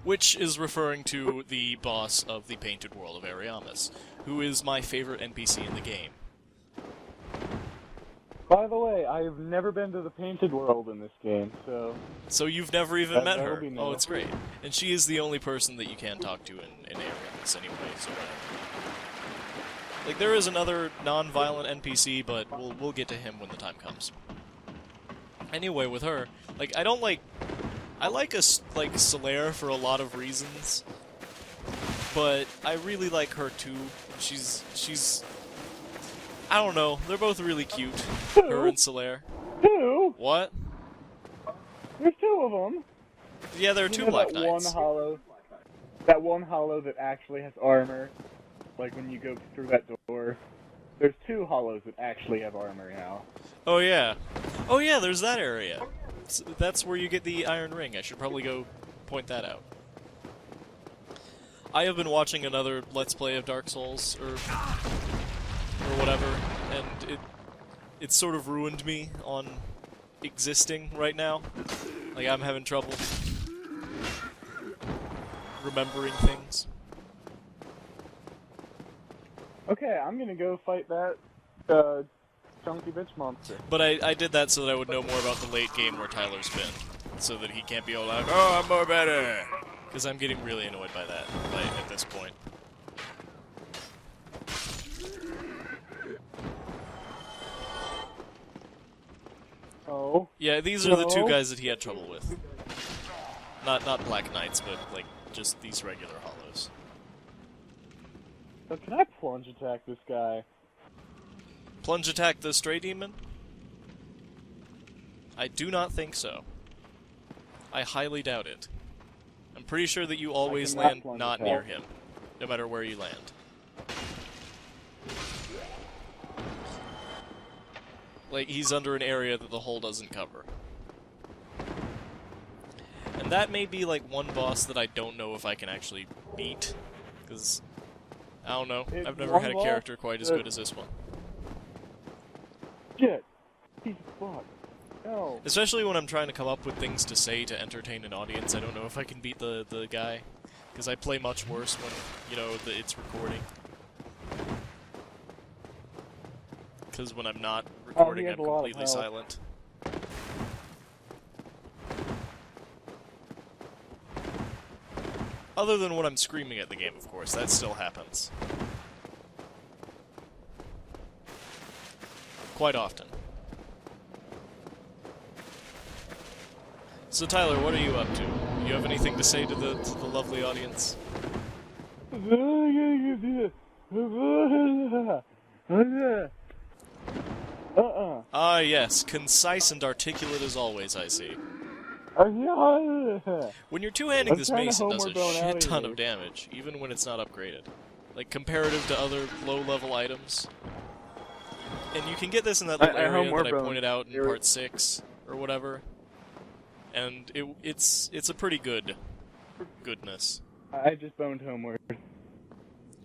which is referring to the boss of the Painted World of Ariamis, who is my favorite NPC in the game. By the way, I've never been to the Painted World in this game, so... So you've never even met her? Be Oh, it's great. And she is the only person that you can talk to in Ariamis anyway, so... Like, there is another non-violent NPC, but we'll get to him when the time comes. Anyway, with her, like, I don't like... I like Solaire for a lot of reasons, but I really like her too. She's... I don't know, they're both really cute, her and Solaire. Two? What? There's two of them. Yeah, there are two Black that Knights. That one hollow that actually has armor, like when you go through that door. There's two hollows that actually have armor now. Oh yeah. Oh yeah, there's that area. That's where you get the Iron Ring. I should probably go point that out. I have been watching another Let's Play of Dark Souls, or whatever, and it sort of ruined me on existing right now. Like, I'm having trouble remembering things. Okay, I'm gonna go fight that, chunky bitch monster. But I did that so that I would know more about the late game where Tyler's been. So that he can't be all like, oh, I'm more better! Because I'm getting really annoyed by that, at this point. Oh. Yeah, these are the two guys that he had trouble with. Not Black Knights, but, like, just these regular hollows. So can I plunge attack this guy? Plunge attack the Stray Demon? I do not think so. I highly doubt it. I'm pretty sure that you always land not near him, no matter where you land. Like, he's under an area that the hole doesn't cover. And that may be, like, one boss that I don't know if I can actually beat, because, I don't know, I've never had a character quite as good as this one. Shit! Piece of fuck. No. Especially when I'm trying to come up with things to say to entertain an audience, I don't know if I can beat the guy, because I play much worse when, you know, it's recording. Because when I'm not recording, I'm completely silent. Other than when I'm screaming at the game, of course. That still happens. Quite often. So Tyler, what are you up to? You have anything to say to the lovely audience? Ah, yes. Concise and articulate as always, I see. When you're two-handing this mace, it does a shit ton of damage, even when it's not upgraded. Like, comparative to other low-level items. And you can get this in that little area that I pointed out in part 6, or whatever. And it's a pretty goodness. I just boned homeward.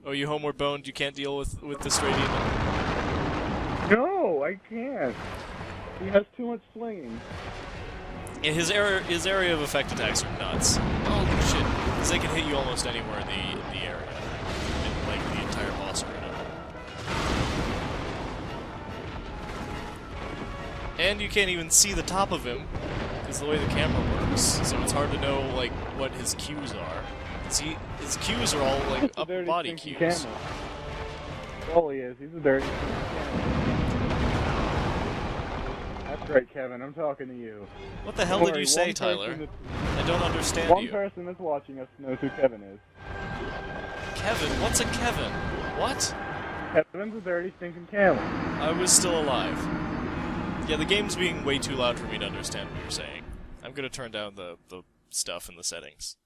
Oh, you homeward boned? You can't deal with the Stray Demon? No, I can't. He has too much slinging. Yeah, his area of effect attacks are nuts. Holy shit. Because they can hit you almost anywhere in the area. In, like, the entire boss arena. And you can't even see the top of him, because the way the camera works. So it's hard to know, like, what his cues are. See, his cues are all, like, upper body cues. That's all he is. He's a dirty That's right, Kevin. I'm talking to you. What the hell did you say, Tyler? I don't understand you. One person that's watching us knows who Kevin is. Kevin? What's a Kevin? What? Kevin's a dirty, stinking camel. I was still alive. Yeah, the game's being way too loud for me to understand what you're saying. I'm gonna turn down the stuff in the settings.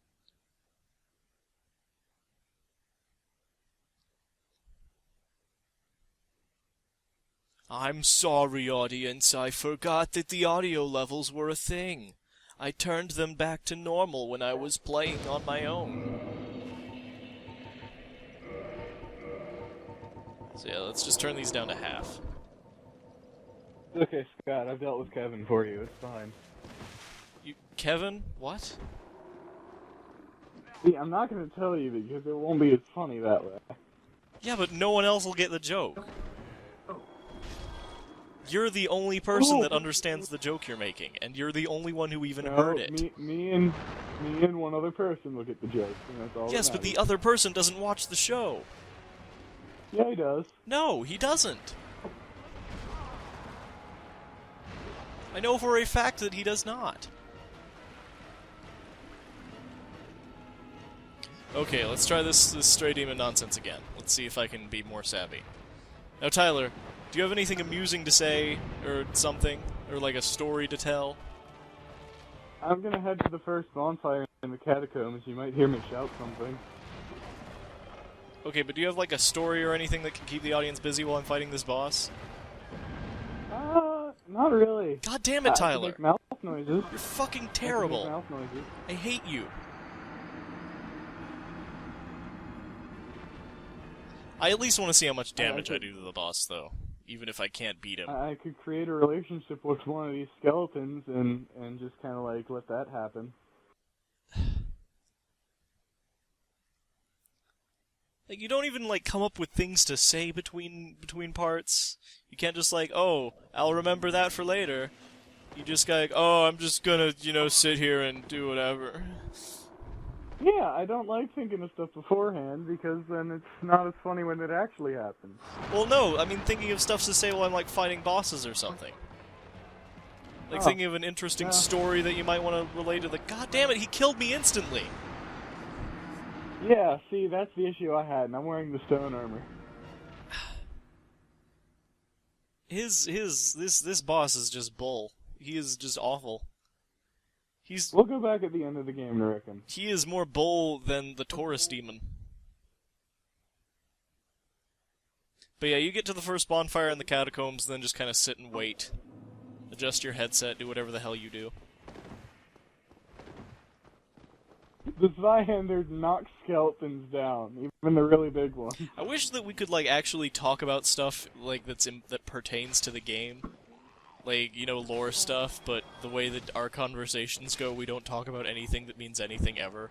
I'm sorry, audience. I forgot that the audio levels were a thing. I turned them back to normal when I was playing on my own. So yeah, let's just turn these down to half. Okay, Scott, I've dealt with Kevin for you. It's fine. You... Kevin? What? See, I'm not gonna tell you because it won't be as funny that way. Yeah, but no one else will get the joke. You're the only person that understands the joke you're making, and you're the only one who even heard it. Me and one other person will get the joke, and that's all. Yes, but the other person doesn't watch the show. Yeah, he does. No, he doesn't. I know for a fact that he does not. Okay, let's try this stray demon nonsense again. Let's see if I can be more savvy. Now, Tyler, do you have anything amusing to say, or something? Or like a story to tell? I'm gonna head to the first bonfire in the catacombs. You might hear me shout something. Okay, but do you have like a story or anything that can keep the audience busy while I'm fighting this boss? Not really. God damn it, Tyler! I can make mouth noises. You're fucking I can terrible. make mouth noises. I hate you. I at least want to see how much damage I do to the boss, though, even if I can't beat him. I could create a relationship with one of these skeletons and just kind of like let that happen. Like, you don't even, like, come up with things to say between parts. You can't just, like, oh, I'll remember that for later. You just go, like, oh, I'm just gonna, you know, sit here and do whatever. Yeah, I don't like thinking of stuff beforehand, because then it's not as funny when it actually happens. Well, no, I mean thinking of stuff to say while I'm, like, fighting bosses or something. Like, thinking of an interesting story that you might want to relate to the... God damn it, he killed me instantly! Yeah, see, that's the issue I had, and I'm wearing the stone armor. This boss is just bull. He is just awful. We'll go back at the end of the game, I reckon. He is more bull than the Taurus demon. But yeah, you get to the first bonfire in the catacombs, then just kind of sit and wait. Adjust your headset, do whatever the hell you do. The Zweihander knocks skeletons down, even the really big ones. I wish that we could, like, actually talk about stuff, like, that pertains to the game. Like, you know, lore stuff, but the way that our conversations go, we don't talk about anything that means anything ever.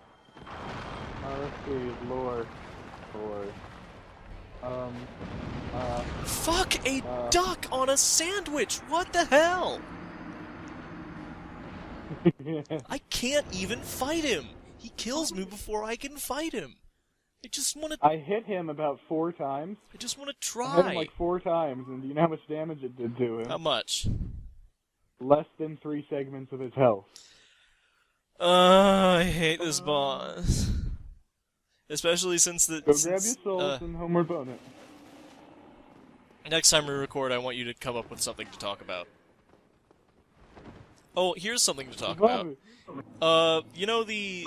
Let's see, lore. Fuck a duck on a sandwich! What the hell? I can't even fight him! He kills me before I can fight him! I just wanna... I hit him about 4 times. I just wanna try! I hit him like 4 times, and do you know how much damage it did to him? How much? Less than 3 segments of his health. I hate this boss. Especially since the... Go grab your souls and homeward bone it. Next time we record, I want you to come up with something to talk about. Oh, here's something to talk about. You know the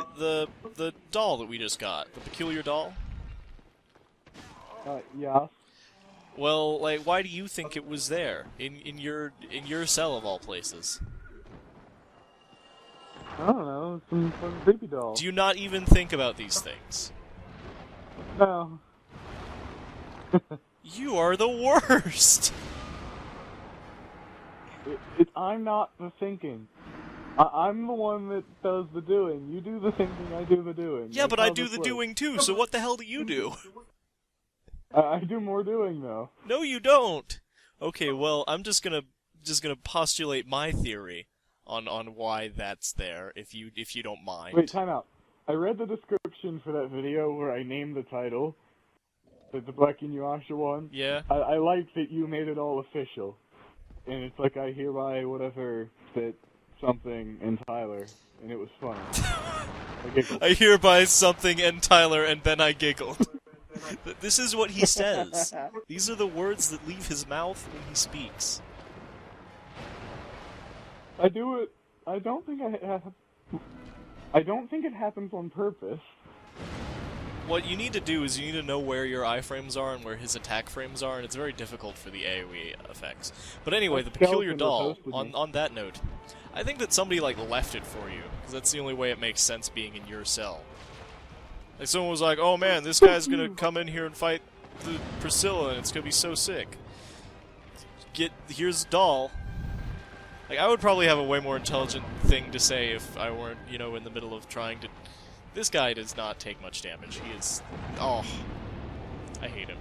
doll that we just got? The peculiar doll? Yeah. Well, like, why do you think it was there? In your cell of all places? I don't know, some creepy doll. Do you not even think about these things? No. You are the worst! I'm not the thinking. I'm the one that does the doing. You do the thinking, I do the doing. Yeah, but I do the doing too, so what the hell do you do? I do more doing, though. No, you don't! Okay, well, I'm just gonna postulate my theory on why that's there, if you don't mind. Wait, time out. I read the description for that video where I named the title, the Black Inuyasha one. Yeah? I like that you made it all official. And it's like, I hereby whatever that something and Tyler, and it was funny. I hereby something and Tyler, and then I giggled. This is what he says. These are the words that leave his mouth when he speaks. I do it. I don't think it happens on purpose. What you need to do is you need to know where your iframes are and where his attack frames are, and it's very difficult for the AoE effects. But anyway, the peculiar doll, on that note, I think that somebody, like, left it for you, because that's the only way it makes sense being in your cell. Like, someone was like, oh man, this guy's gonna come in here and fight the Priscilla, and it's gonna be so sick. Here's a doll. Like, I would probably have a way more intelligent thing to say if I weren't, you know, in the middle of trying to... This guy does not take much damage. He is... Oh. I hate him.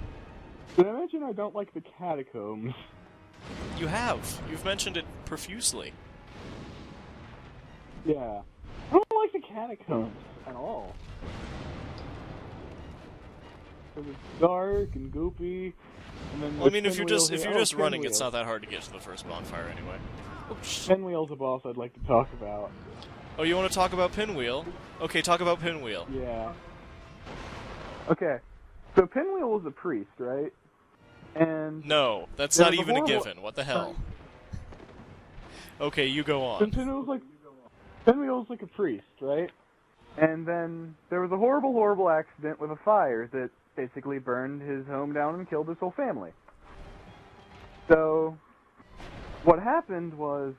Did I mention I don't like the catacombs? You have. You've mentioned it profusely. Yeah. I don't like the catacombs at all. Because it's dark and goopy, and then Well, I mean, if you're just running, Pinwheel. it's not that hard to get to the first bonfire anyway. Oops. Pinwheel's a boss I'd like to talk about. Oh, you want to talk about Pinwheel? Okay, talk about Pinwheel. Yeah. Okay. So Pinwheel was a priest, right? And No, that's there not was a even a horrible- given. What the hell? Okay, you go on. Pinwheel's like a priest, right? And then there was a horrible, horrible accident with a fire that basically burned his home down and killed his whole family. So what happened was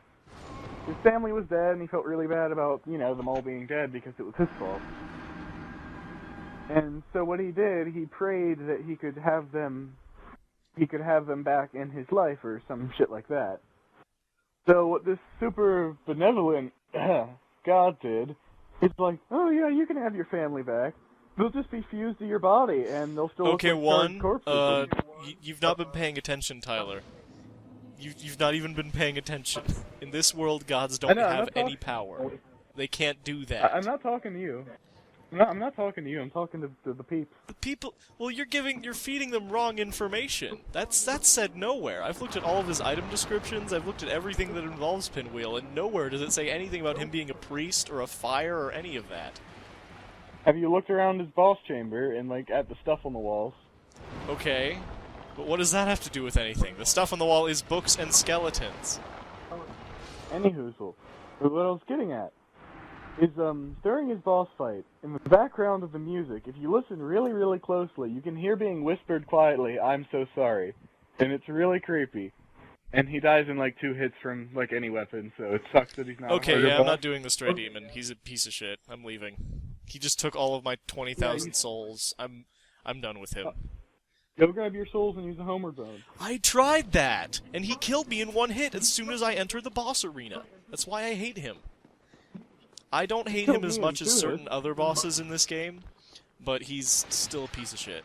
his family was dead, and he felt really bad about, you know, them all being dead because it was his fault. And so what he did, he prayed that he could have them back in his life or some shit like that. So what this super benevolent God did, is like, oh yeah, you can have your family back. They'll just be fused to your body, and they'll still Okay, look like charred one, corpses. you've not been paying attention, Tyler. You've not even been paying attention. In this world, gods don't I know, I'm have not any talking- power. They can't do that. I'm not talking to you. I'm not talking to you. I'm talking to the peeps. The people, well, you're feeding them wrong information. That's said nowhere. I've looked at all of his item descriptions, I've looked at everything that involves Pinwheel, and nowhere does it say anything about him being a priest or a fire or any of that. Have you looked around his boss chamber and, like, at the stuff on the walls? Okay, but what does that have to do with anything? The stuff on the wall is books and skeletons. Anyhoozle. But what I was getting at is, during his boss fight, in the background of the music, if you listen really, really closely, you can hear being whispered quietly, "I'm so sorry." And it's really creepy. And he dies in, like, 2 hits from, like, any weapon, so it sucks that he's not Okay, a harder yeah, I'm boss. not doing the Stray Demon. He's a piece of shit. I'm leaving. He just took all of my 20,000 souls. I'm done with him. Go grab your souls and use the homeward bone. I tried that, and he killed me in 1 hit as soon as I entered the boss arena. That's why I hate him. I don't hate him as much as certain other bosses in this game, but he's still a piece of shit.